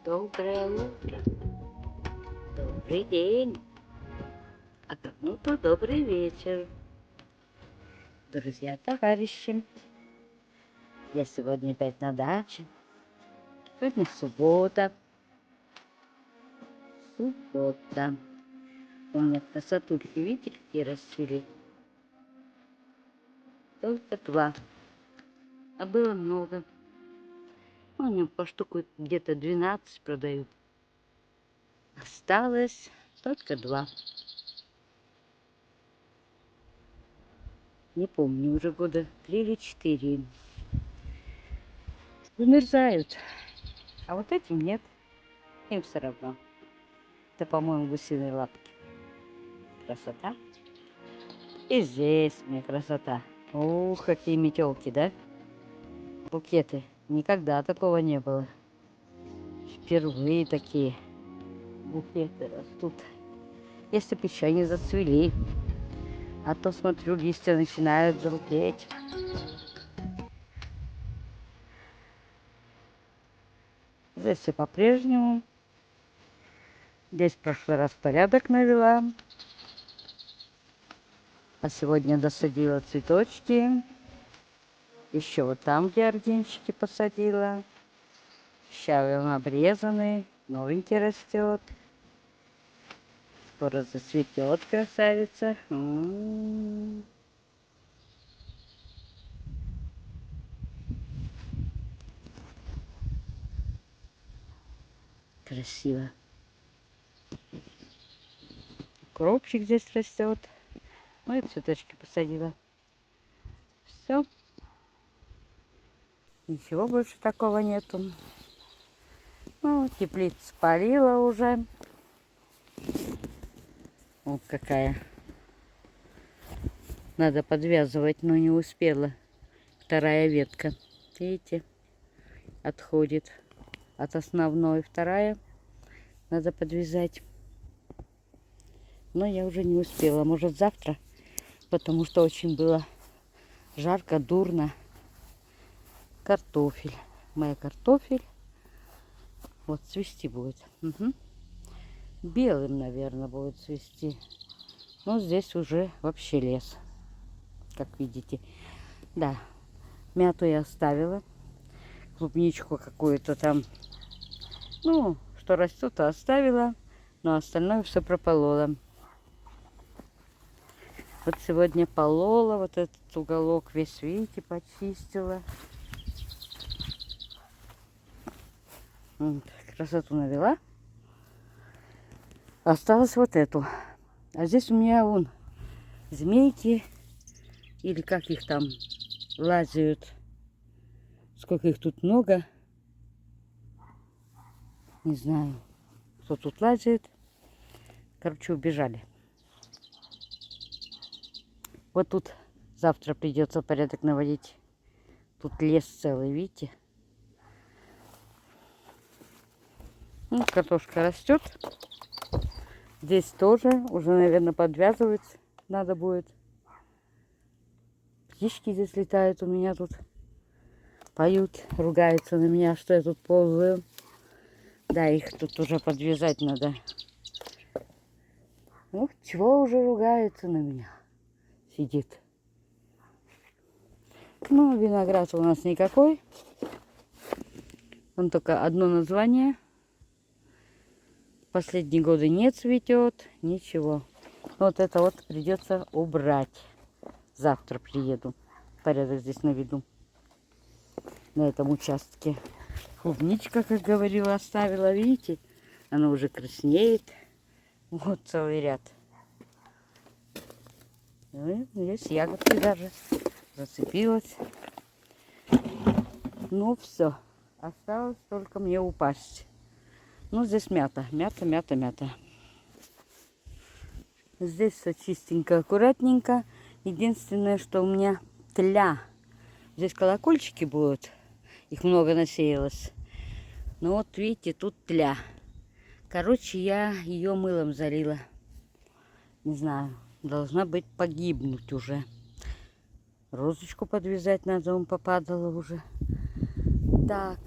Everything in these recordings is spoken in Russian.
Доброе утро, добрый день, а кому-то добрый вечер. Друзья, товарищи, я сегодня опять на даче. Сегодня суббота. Суббота. У меня красотульки, видите, какие расцвели? Только два, а было много. Они по штуку где-то 12 продают. Осталось только два. Не помню, уже года 3 или 4. Замерзают. А вот этим нет. Им все равно. Это, по-моему, гусиные лапки. Красота. И здесь у меня красота. Ух, какие метелки, да? Букеты. Никогда такого не было. Впервые такие букеты растут. Если бы еще не зацвели. А то, смотрю, листья начинают желтеть. Здесь все по-прежнему. Здесь в прошлый раз порядок навела. А сегодня досадила цветочки. Еще вот там, где орденчики посадила. Щавел обрезанный, новенький растет. Скоро зацветет красавица. Красиво. Укропчик здесь растет. Ну и цветочки посадила. Все. Ничего больше такого нету. Ну, теплицу спалила уже. Вот какая. Надо подвязывать, но не успела. Вторая ветка. Видите? Отходит от основной. Вторая. Надо подвязать. Но я уже не успела. Может, завтра. Потому что очень было жарко, дурно. Картофель. Моя картофель. Вот цвести будет. Угу. Белым, наверное, будет цвести. Но здесь уже вообще лес. Как видите. Да. Мяту я оставила. Клубничку какую-то там. Ну, что растет, то оставила. Но остальное все прополола. Вот сегодня полола. Вот этот уголок весь, видите, почистила. Вот, красоту навела. Осталось вот эту. А здесь у меня вон змейки. Или как их там лазают. Сколько их тут много. Не знаю, кто тут лазит. Короче, убежали. Вот тут завтра придется порядок наводить. Тут лес целый, видите? Ну, картошка растет. Здесь тоже уже, наверное, подвязывать надо будет. Птички здесь летают у меня тут. Поют, ругаются на меня, что я тут ползаю. Да, их тут уже подвязать надо. Ну, чего уже ругаются на меня? Сидит. Ну, виноград у нас никакой. Он только одно название. Последние годы не цветет, ничего. Вот это вот придется убрать. Завтра приеду. Порядок здесь наведу. На этом участке. Клубничка, как говорила, оставила. Видите? Она уже краснеет. Вот целый ряд. Ну, есть ягодки даже. Зацепилась. Ну, все. Осталось только мне упасть. Ну, здесь мята. Мята, мята, мята. Здесь все чистенько, аккуратненько. Единственное, что у меня тля. Здесь колокольчики будут. Их много насеялось. Но вот видите, тут тля. Короче, я ее мылом залила. Не знаю, должна быть погибнуть уже. Розочку подвязать надо, он попадала уже. Так.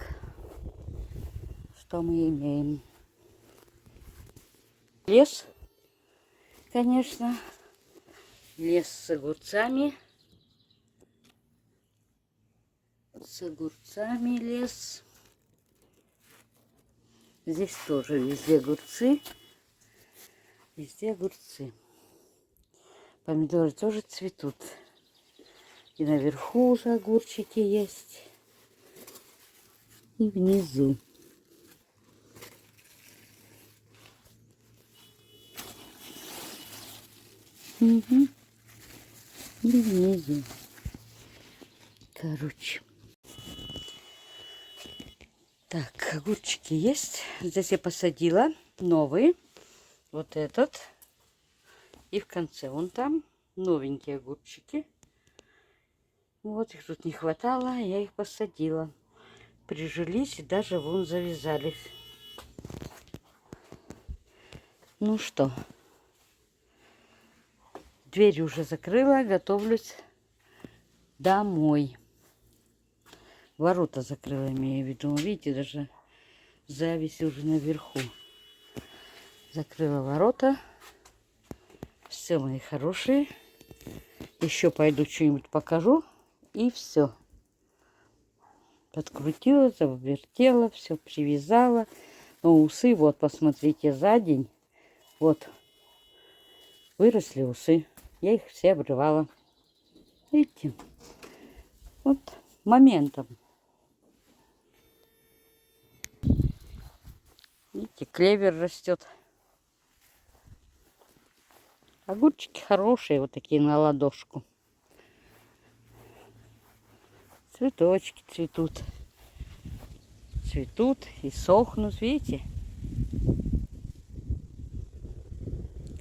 что мы имеем. Лес, конечно, лес с огурцами. С огурцами лес. Здесь тоже везде огурцы. Везде огурцы. Помидоры тоже цветут. И наверху уже огурчики есть. И внизу. Угу. И внизу. Короче. Так, огурчики есть. Здесь я посадила новые. Вот этот. И в конце вон там новенькие огурчики. Вот их тут не хватало, я их посадила. Прижились и даже вон завязались. Ну что, дверь уже закрыла, готовлюсь домой. Ворота закрыла, имею в виду. Видите, даже зависи уже наверху. Закрыла ворота. Все, мои хорошие. Еще пойду что-нибудь покажу. И все. Подкрутила, завертела, все привязала. Но усы, вот, посмотрите, за день. Вот. Выросли усы. Я их все обрывала. Видите? Вот моментом. Видите, клевер растет. Огурчики хорошие, вот такие на ладошку. Цветочки цветут. Цветут и сохнут, видите?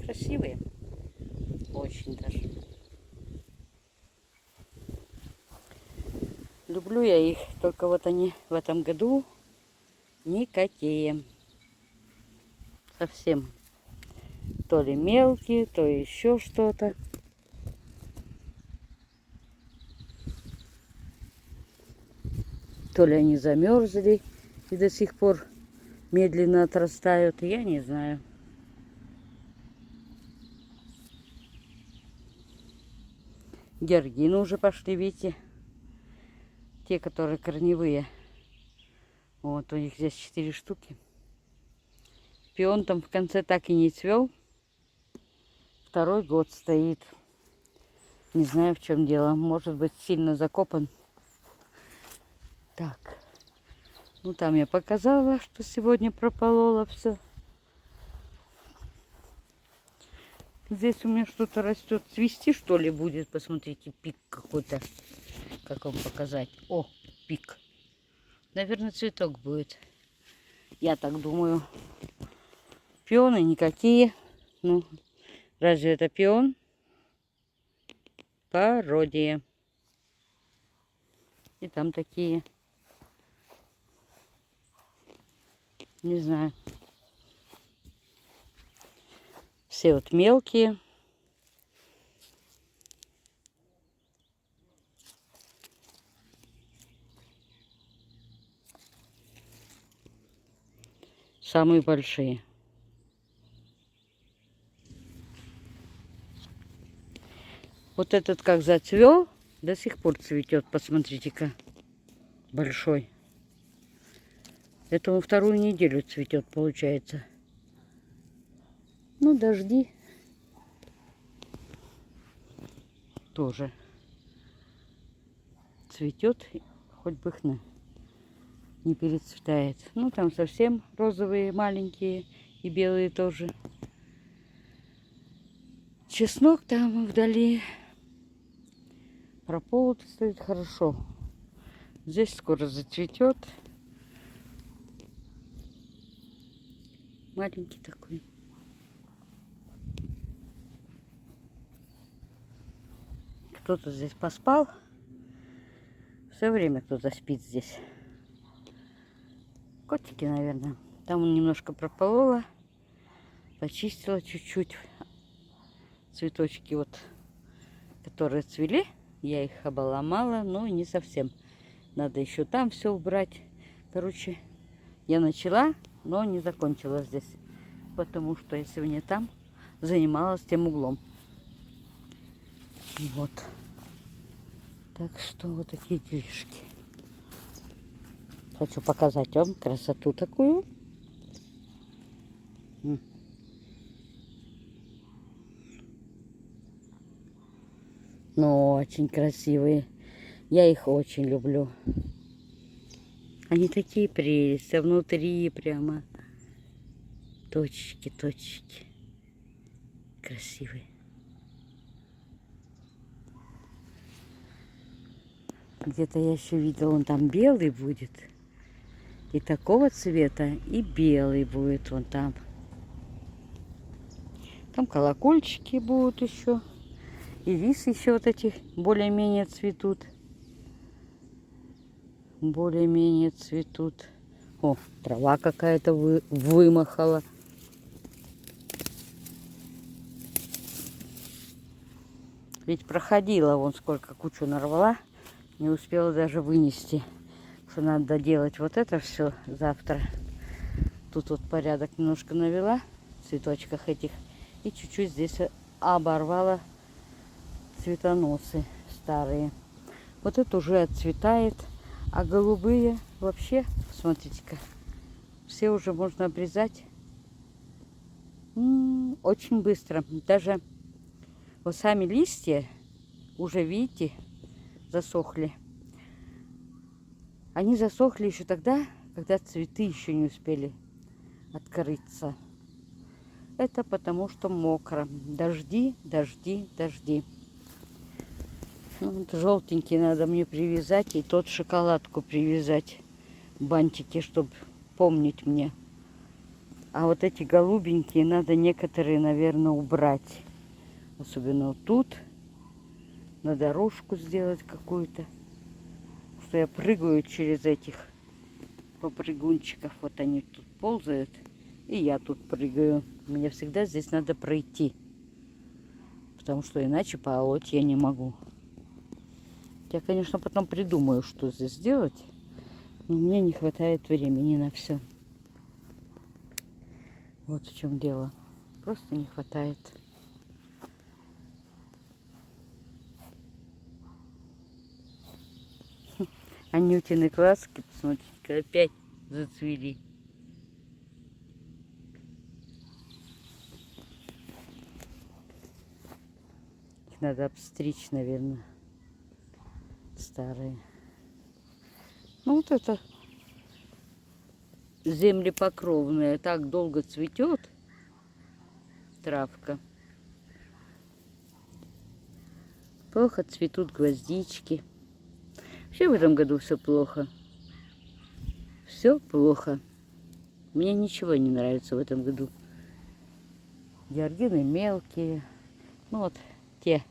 Красивые. Очень даже. Люблю я их, только вот они в этом году никакие. Совсем. То ли мелкие, то еще что-то. То ли они замерзли и до сих пор медленно отрастают, я не знаю. Георгины уже пошли, видите? Те, которые корневые. Вот у них здесь 4 штуки. Пион там в конце так и не цвел. Второй год стоит. Не знаю, в чем дело. Может быть, сильно закопан. Так. Ну, там я показала, что сегодня прополола все. Здесь у меня что-то растет. Цвести, что ли, будет? Посмотрите, пик какой-то. Как вам показать? О, пик. Наверное, цветок будет. Я так думаю. Пионы никакие. Ну, разве это пион? Пародия. И там такие. Не знаю. Все вот мелкие. Самые большие. Вот этот как зацвел, до сих пор цветет. Посмотрите-ка. Большой. Это он вторую неделю цветет, получается. Ну, дожди. Тоже цветет, хоть бы хна. Не перецветает. Ну, там совсем розовые, маленькие и белые тоже. Чеснок там вдали. Прополот стоит хорошо. Здесь скоро зацветет. Маленький такой. Кто-то здесь поспал. Все время кто-то спит здесь. Котики, наверное. Там немножко прополола. Почистила чуть-чуть. Цветочки вот, которые цвели. Я их обломала, но не совсем. Надо еще там все убрать. Короче, Я начала, но не закончила здесь. Потому что я сегодня там занималась тем углом. Вот. Так что вот такие делишки. Хочу показать вам красоту такую. Но очень красивые. Я их очень люблю. Они такие прелести. Внутри прямо точечки, точечки. Красивые. Где-то я еще видела, он там белый будет. И такого цвета, и белый будет вон там. Там колокольчики будут еще. И лисы еще вот эти более-менее цветут. Более-менее цветут. О, трава какая-то вымахала. Ведь проходила, вон сколько кучу нарвала. Не успела даже вынести. Что надо доделать вот это все завтра. Тут вот порядок немножко навела в цветочках этих. И чуть-чуть здесь оборвала цветоносы старые. Вот это уже отцветает. А голубые вообще, смотрите-ка, все уже можно обрезать. Очень быстро. Даже вот сами листья уже, видите, засохли. Они засохли еще тогда, когда цветы еще не успели открыться. Это потому что мокро. Дожди, дожди, дожди. Вот желтенький надо мне привязать. И тот шоколадку привязать. Бантики, чтобы помнить мне. А вот эти голубенькие надо некоторые, наверное, убрать. Особенно вот тут. На дорожку сделать какую-то. Что я прыгаю через этих попрыгунчиков. Вот они тут ползают. И я тут прыгаю. Мне всегда здесь надо пройти. Потому что иначе полоть я не могу. Я, конечно, потом придумаю, что здесь сделать. Но мне не хватает времени на все. Вот в чем дело. Просто не хватает. Анютины глазки, посмотрите, опять зацвели. Их надо обстричь, наверное, старые. Ну вот это землепокровная. Так долго цветет травка. Плохо цветут гвоздички. Вообще в этом году все плохо. Все плохо. Мне ничего не нравится в этом году. Георгины мелкие. Ну вот те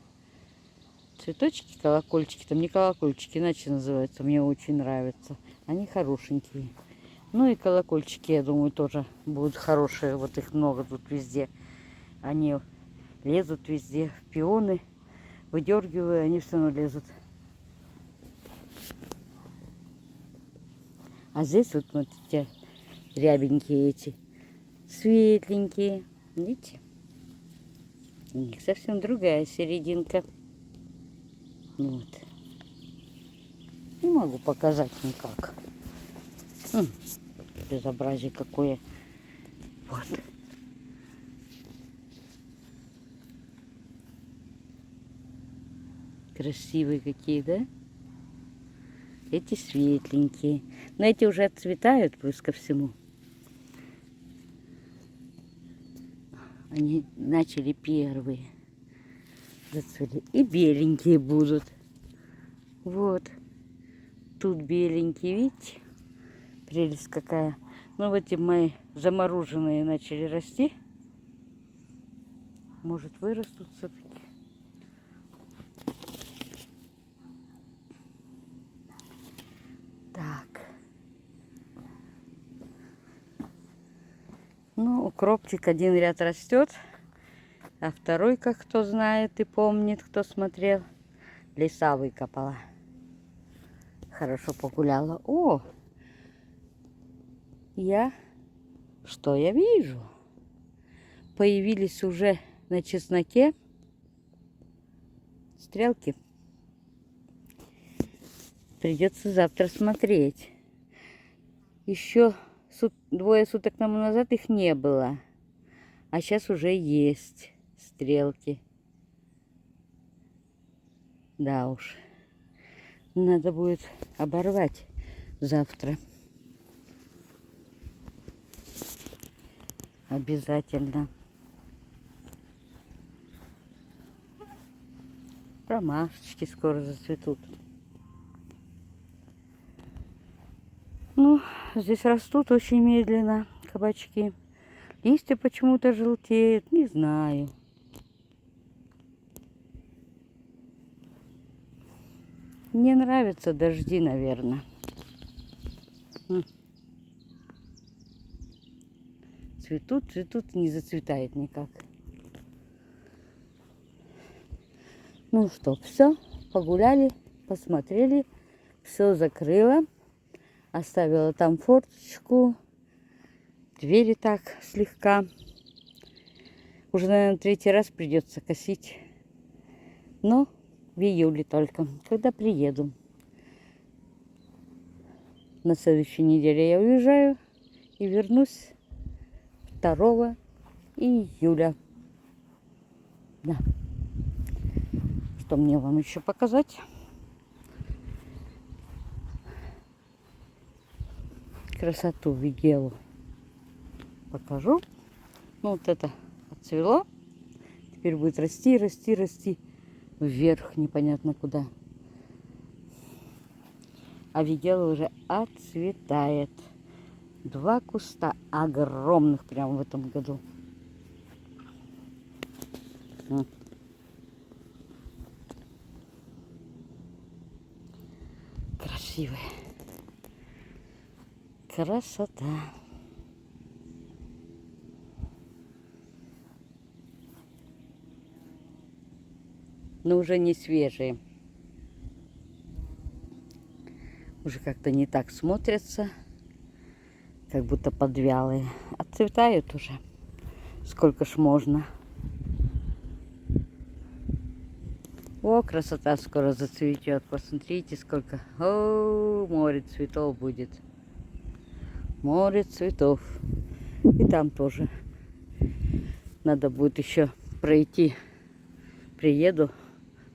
цветочки, колокольчики. Там не колокольчики, иначе называются. Мне очень нравятся. Они хорошенькие. Ну и колокольчики, я думаю, тоже будут хорошие. Вот их много тут везде. Они лезут везде. В пионы выдергиваю, они все равно лезут. А здесь вот смотрите, рябенькие эти, светленькие. Видите? У них совсем другая серединка. Вот. Не могу показать никак. Безобразие какое. Вот. Красивые какие, да? Эти светленькие. Но эти уже отцветают плюс ко всему. Они начали первые. Зацвели. И беленькие будут. Вот. Тут беленькие, видите? Прелесть какая. Ну, вот эти мои замороженные начали расти. Может, вырастут все-таки. Так. Ну, укропчик один ряд растет. А второй, как кто знает и помнит, кто смотрел, леса выкопала. Хорошо погуляла. О! Что я вижу? Появились уже на чесноке стрелки. Придется завтра смотреть. Еще 2 суток тому назад их не было. А сейчас уже есть стрелки. Да уж. Надо будет оборвать завтра. Обязательно. Ромашечки скоро зацветут. Ну, здесь растут очень медленно кабачки. Листья почему-то желтеют, не знаю. Не нравятся дожди, наверное. Цветут, не зацветает никак. Ну что, все, погуляли, посмотрели, все закрыла. Оставила там форточку, двери так слегка. Уже, наверное, 3-й раз придется косить. Но в июле только, когда приеду. На следующей неделе я уезжаю и вернусь 2 июля. Да. Что мне вам еще показать? Красоту видела. Покажу. Ну, вот это отцвело. Теперь будет расти, расти, расти вверх, непонятно куда. А видела уже отцветает. 2 куста огромных прямо в этом году. Красивые. Красота. Но уже не свежие. Уже как-то не так смотрятся, как будто подвялые. Отцветают уже. Сколько ж можно. О, красота скоро зацветет. Посмотрите, сколько. О, море цветов будет. Море цветов. И там тоже. Надо будет еще пройти. Приеду,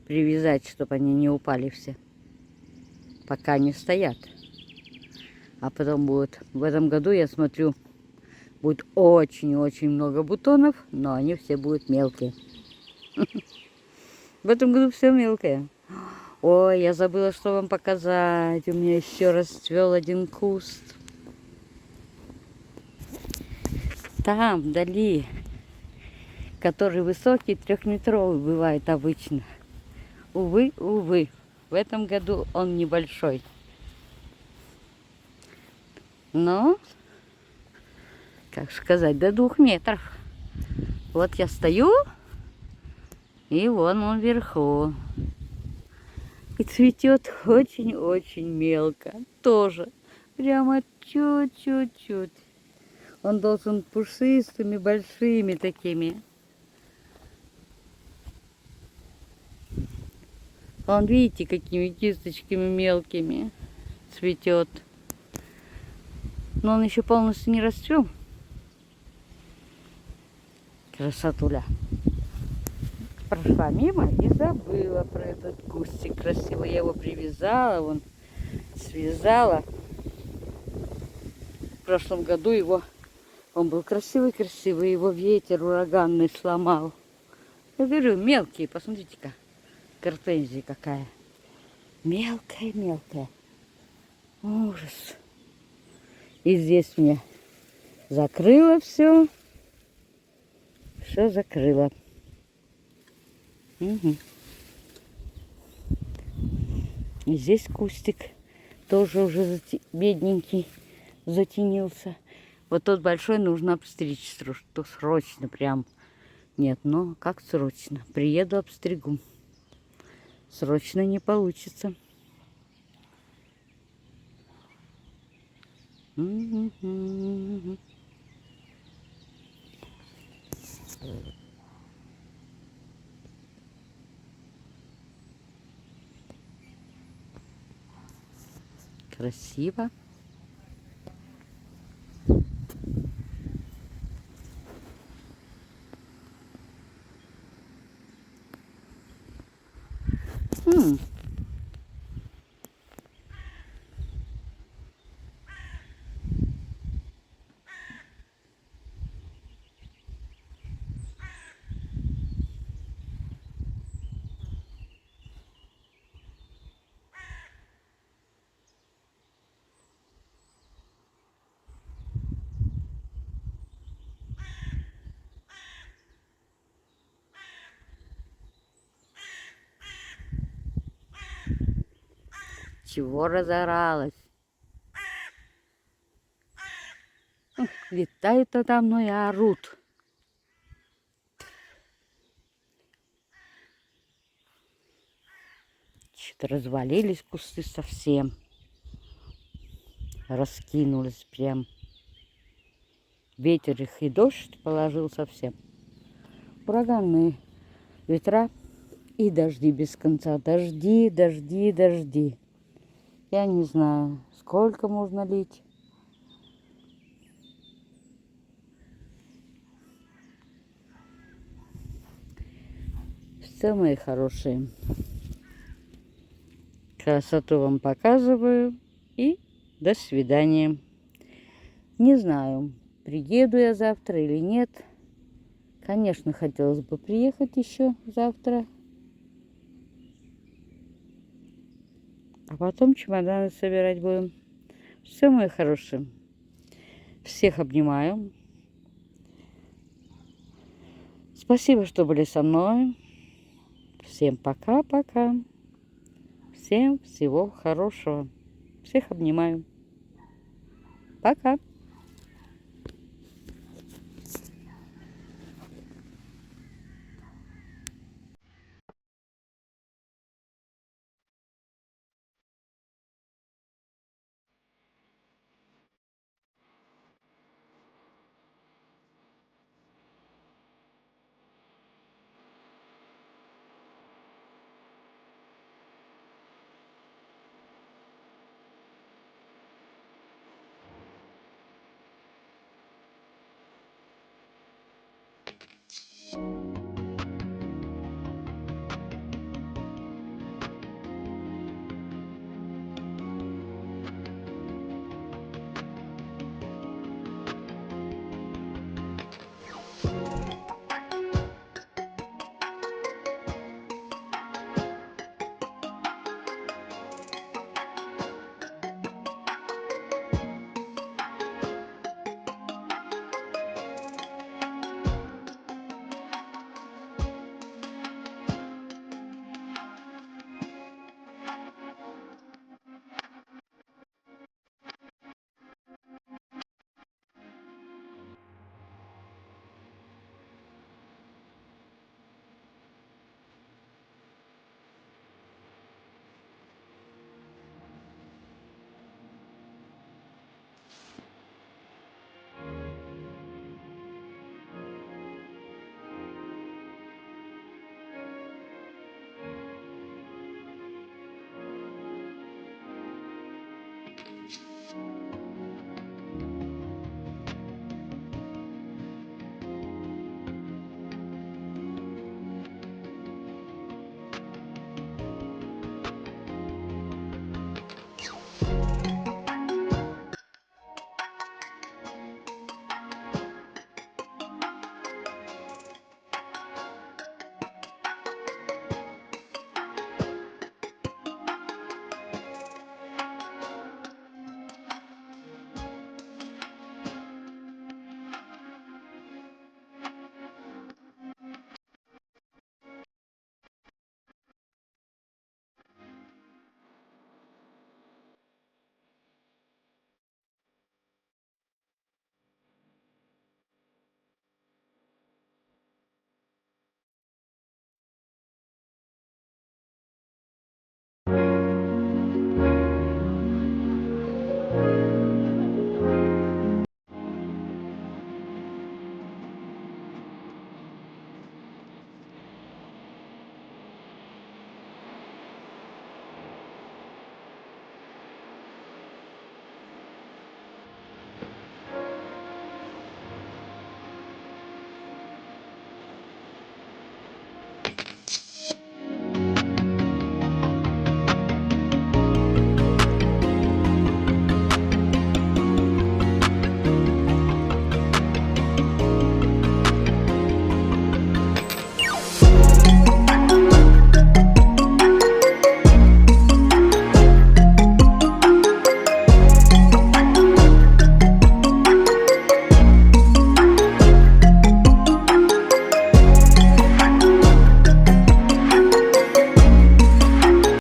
привязать, чтобы они не упали все. Пока они стоят. А потом будет. В этом году, я смотрю, будет очень-очень много бутонов, но они все будут мелкие. В этом году все мелкое. Ой, я забыла, что вам показать. У меня еще расцвел один куст. Там, вдали, который высокий, 3-метровый бывает обычно. Увы, увы, в этом году он небольшой. Но, как сказать, до 2 метров. Вот я стою, и вон он вверху. И цветет очень-очень мелко. Тоже. Прямо чуть-чуть. Он должен пушистыми, большими такими. Он, видите, какими кисточками мелкими цветет. Но он еще полностью не расцвел. Красотуля. Прошла мимо и забыла про этот кустик красиво. Я его привязала, вон, связала. В прошлом году он был красивый, его ветер ураганный сломал. Я говорю, мелкие, посмотрите-ка, гортензия какая. Мелкая. Ужас. И здесь мне закрыла все. Все закрыла. Угу. И здесь кустик тоже уже бедненький затенился. Вот тот большой нужно обстричь срочно прям. Нет, ну как срочно? Приеду, обстригу. Срочно не получится. Красиво. М. Чего разоралась? Летают надо мной и орут. Что-то развалились кусты совсем. Раскинулись прям. Ветер их и дождь положил совсем. Ураганные ветра и дожди без конца. Дожди, дожди, дожди. Я не знаю, сколько можно лить. Все, мои хорошие. Красоту вам показываю. И до свидания. Не знаю, приеду я завтра или нет. Конечно, хотелось бы приехать еще завтра. А потом чемоданы собирать будем. Все, мои хорошие. Всех обнимаю. Спасибо, что были со мной. Всем пока-пока. Всем всего хорошего. Всех обнимаю. Пока.